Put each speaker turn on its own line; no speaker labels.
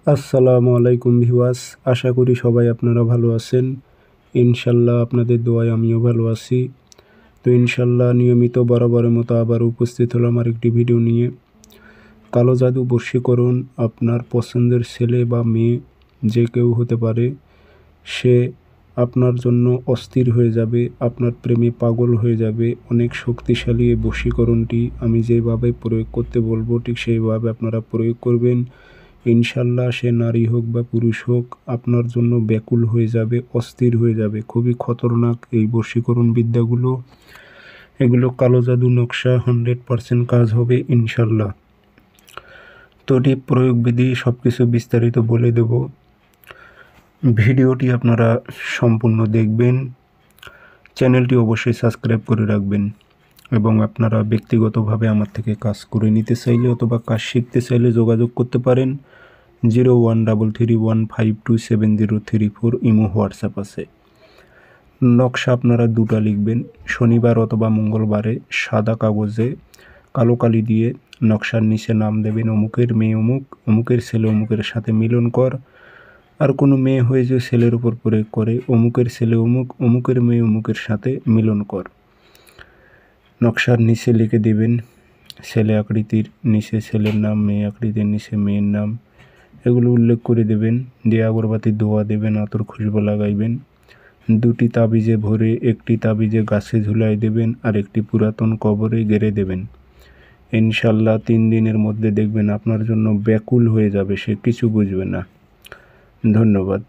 আসসালামু আলাইকুম ভিউয়ার্স, আশা করি সবাই আপনারা ভালো আছেন। ইনশাল্লাহ আপনাদের দোয়ায় আমিও ভালো আছি। তো ইনশাল্লাহ নিয়মিত বরাবরের মতো আবার উপস্থিত হলাম আরেকটি ভিডিও নিয়ে। কালো জাদু বশীকরণ আপনার পছন্দের ছেলে বা মেয়ে যে কেউ হতে পারে, সে আপনার জন্য অস্থির হয়ে যাবে, আপনার প্রেমে পাগল হয়ে যাবে। অনেক শক্তিশালী এই বশীকরণটি আমি যেভাবে প্রয়োগ করতে বলবো ঠিক সেইভাবে আপনারা প্রয়োগ করবেন। ইনশাল্লাহ সে নারী হোক বা পুরুষ হোক আপনার জন্য ব্যাকুল হয়ে যাবে, অস্থির হয়ে যাবে। খুবই খতরনাক এই বশীকরণ বিদ্যাগুলো। এগুলো কালো জাদু নকশা, 100% কাজ হবে ইনশাল্লাহ। তো এটি প্রয়োগবিধি সব কিছু বিস্তারিত বলে দেব। ভিডিওটি আপনারা সম্পূর্ণ দেখবেন। চ্যানেলটি অবশ্যই সাবস্ক্রাইব করে রাখবেন এবং আপনারা ব্যক্তিগতভাবে আমার থেকে কাজ করে নিতে চাইলে অথবা কাজ শিখতে চাইলে যোগাযোগ করতে পারেন। 0133152703 ইমো হোয়াটসঅ্যাপ আছে। নকশা আপনারা দুটা লিখবেন, শনিবার অথবা মঙ্গলবারে সাদা কাগজে কালো কালি দিয়ে নকশার নিচে নাম দেবেন, অমুকের মেয়ে অমুক, অমুকের ছেলে অমুকের সাথে মিলন কর। আর কোনো মেয়ে হয়ে যে ছেলের উপর প্রয়োগ করে, অমুকের ছেলে অমুক, অমুকের মেয়ে অমুকের সাথে মিলন কর। নকশার নিচে লিখে দেবেন ছেলে আকৃতির নিচে ছেলের নাম, মেয়ে আকৃতির নিচে মেয়ের নাম, এগুলো উল্লেখ করে দেবেন। দিয়ে আগরবাতি দোয়া দেবেন, আতর খুশবু লাগাইবেন। দুটি তাবিজে ভরে একটি তাবিজে গাছে ঝুলাই দেবেন আর একটি পুরাতন কবরে গেড়ে দেবেন। ইনশাল্লাহ 3 দিনের মধ্যে দেখবেন আপনার জন্য ব্যাকুল হয়ে যাবে, সে কিছু বুঝবে না। ধন্যবাদ।